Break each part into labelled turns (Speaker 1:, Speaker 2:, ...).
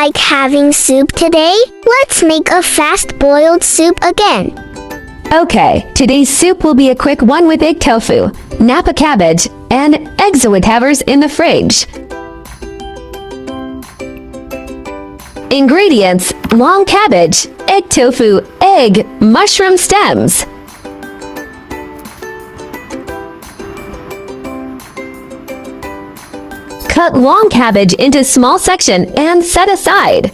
Speaker 1: like having soup today? Let's make a fast-boiled soup again.
Speaker 2: Okay, today's soup will be a quick one with egg tofu, Napa cabbage, and eggs or whatever's in the fridge. Ingredients: long cabbage, egg tofu, egg, mushroom stems. Cut long cabbage into small sections and set aside.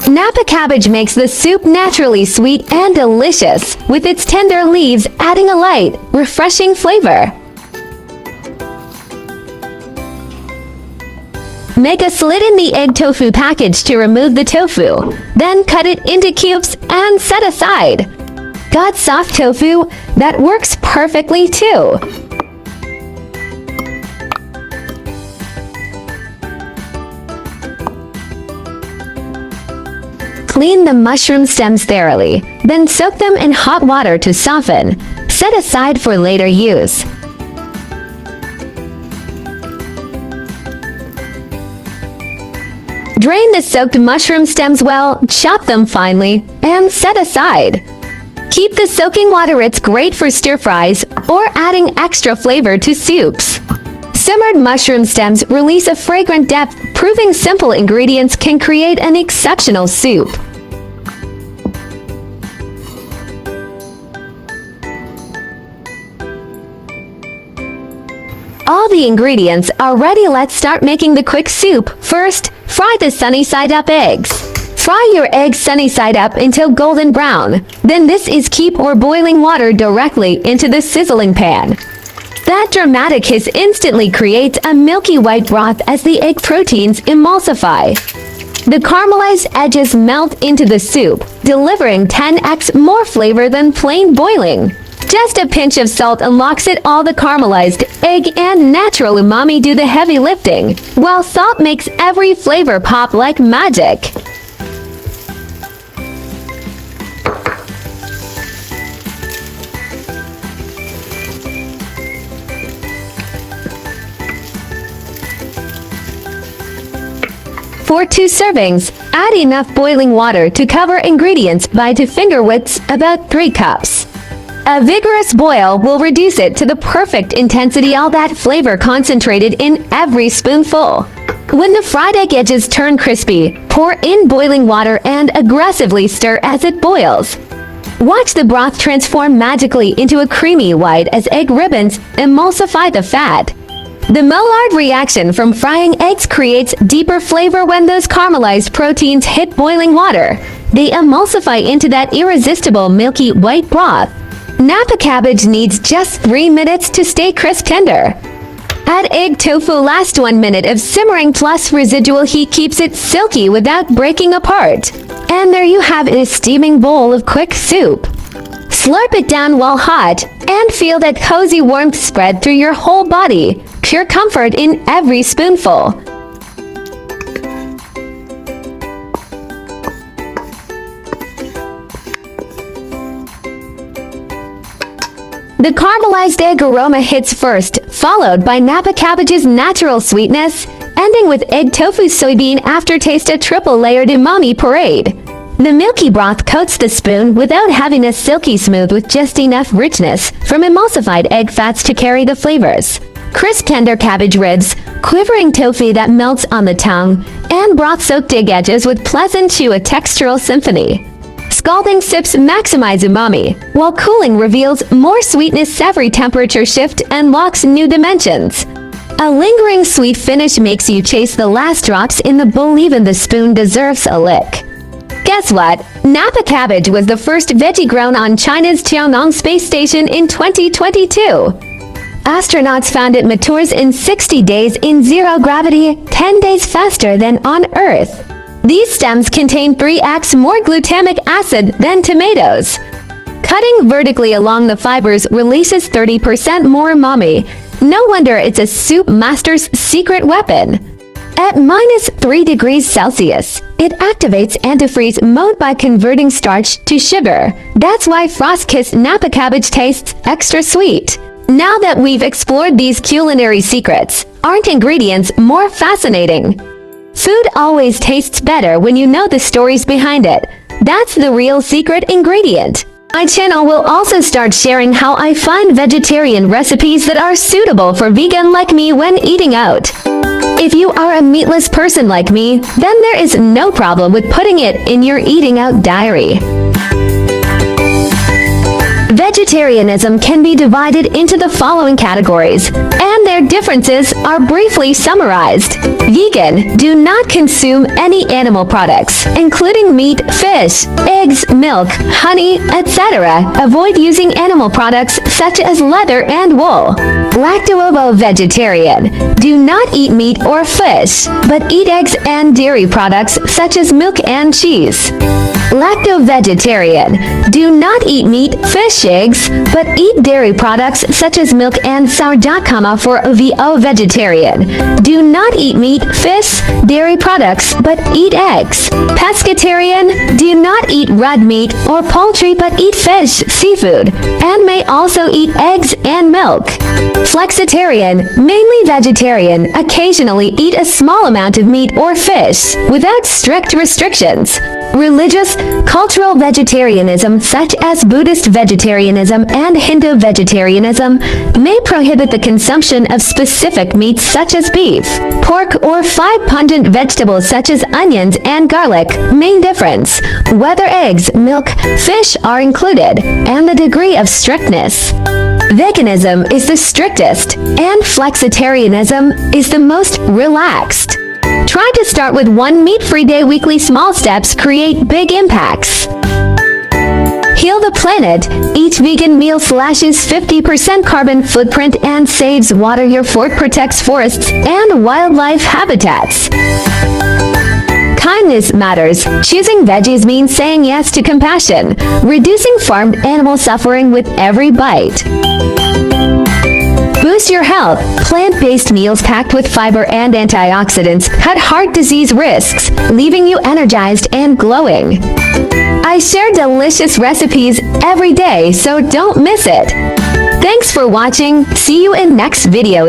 Speaker 2: Napa cabbage makes the soup naturally sweet and delicious, with its tender leaves adding a light, refreshing flavor. Make a slit in the egg tofu package to remove the tofu. Then cut it into cubes and set aside. Got soft tofu? That works perfectly too. Clean the mushroom stems thoroughly, then soak them in hot water to soften. Set aside for later use. Drain the soaked mushroom stems well, chop them finely, and set aside. Keep the soaking water, it's great for stir-fries or adding extra flavor to soups. Simmered mushroom stems release a fragrant depth, proving simple ingredients can create an exceptional soup. All the ingredients are ready. Let's start making the quick soup. First, fry the sunny side up eggs. Fry your eggs sunny side up until golden brown. Then keep or boiling water directly into the sizzling pan. That dramatic hiss instantly creates a milky white broth as the egg proteins emulsify. The caramelized edges melt into the soup, delivering 10x more flavor than plain boiling. Just a pinch of salt unlocks it all. The caramelized egg and natural umami do the heavy lifting, while salt makes every flavor pop like magic. For 2 servings, add enough boiling water to cover ingredients by 2 finger widths, about 3 cups. A vigorous boil will reduce it to the perfect intensity, all that flavor concentrated in every spoonful. When the fried egg edges turn crispy, pour in boiling water and aggressively stir as it boils. Watch the broth transform magically into a creamy white as egg ribbons emulsify the fat. The Maillard reaction from frying eggs creates deeper flavor when those caramelized proteins hit boiling water. They emulsify into that irresistible milky white broth. Napa cabbage needs just 3 minutes to stay crisp tender. Add egg tofu. Last 1 minute of simmering plus residual heat keeps it silky without breaking apart. And there you have it, a steaming bowl of quick soup. Slurp it down while hot and feel that cozy warmth spread through your whole body. Pure comfort in every spoonful. The caramelized egg aroma hits first, followed by Napa cabbage's natural sweetness, ending with egg tofu soybean aftertaste, a triple layered umami parade. The milky broth coats the spoon without having a silky smooth, with just enough richness from emulsified egg fats to carry the flavors. Crisp tender cabbage ribs, quivering tofu that melts on the tongue, and broth-soaked egg edges with pleasant chew, a textural symphony. Scalding sips maximize umami, while cooling reveals more sweetness. Every temperature shift unlocks new dimensions. A lingering sweet finish makes you chase the last drops in the bowl. Even the spoon deserves a lick. Guess what? Napa cabbage was the first veggie grown on China's Tiangong space station in 2022. Astronauts found it matures in 60 days in zero gravity, 10 days faster than on Earth. These stems contain 3x more glutamic acid than tomatoes. Cutting vertically along the fibers releases 30% more umami. No wonder it's a soup master's secret weapon. At -3 degrees Celsius, it activates antifreeze mode by converting starch to sugar. That's why frost-kissed Napa cabbage tastes extra sweet. Now that we've explored these culinary secrets, aren't ingredients more fascinating? Food always tastes better when you know the stories behind it. That's the real secret ingredient. My channel will also start sharing how I find vegetarian recipes that are suitable for vegan like me when eating out. If you are a meatless person like me, then there is no problem with putting it in your eating out diary. Vegetarianism can be divided into the following categories, and their differences are briefly summarized. Vegan, do not consume any animal products, including meat, fish, eggs, milk, honey, etc. Avoid using animal products such as leather and wool. Lacto-vegetarian, do not eat meat or fish, but eat eggs and dairy products such as milk and cheese. Lacto-vegetarian, do not eat meat, fish, eggs, but eat dairy products such as milk and sourdough. For vegetarian, do not eat meat, fish, dairy products, but eat eggs. Pescatarian, do not eat red meat or poultry but eat fish, seafood, and may also eat eggs and milk. Flexitarian, mainly vegetarian, occasionally eat a small amount of meat or fish, without strict restrictions. Religious, cultural vegetarianism such as Buddhist vegetarianism and Hindu vegetarianism may prohibit the consumption of specific meats such as beef, pork, or 5 pungent vegetables such as onions and garlic. Main difference: whether eggs, milk, fish are included, and the degree of strictness. Veganism is the strictest, and flexitarianism is the most relaxed. Try to start with one meat-free day. Weekly small steps create big impacts. Heal the planet. Each vegan meal slashes 50% carbon footprint and saves water. Your fork protects forests and wildlife habitats. Kindness matters. Choosing veggies means saying yes to compassion, reducing farmed animal suffering with every bite. Boost your health. Plant-based meals packed with fiber and antioxidants cut heart disease risks, leaving you energized and glowing. I share delicious recipes every day, so don't miss it. Thanks for watching. See you in next video.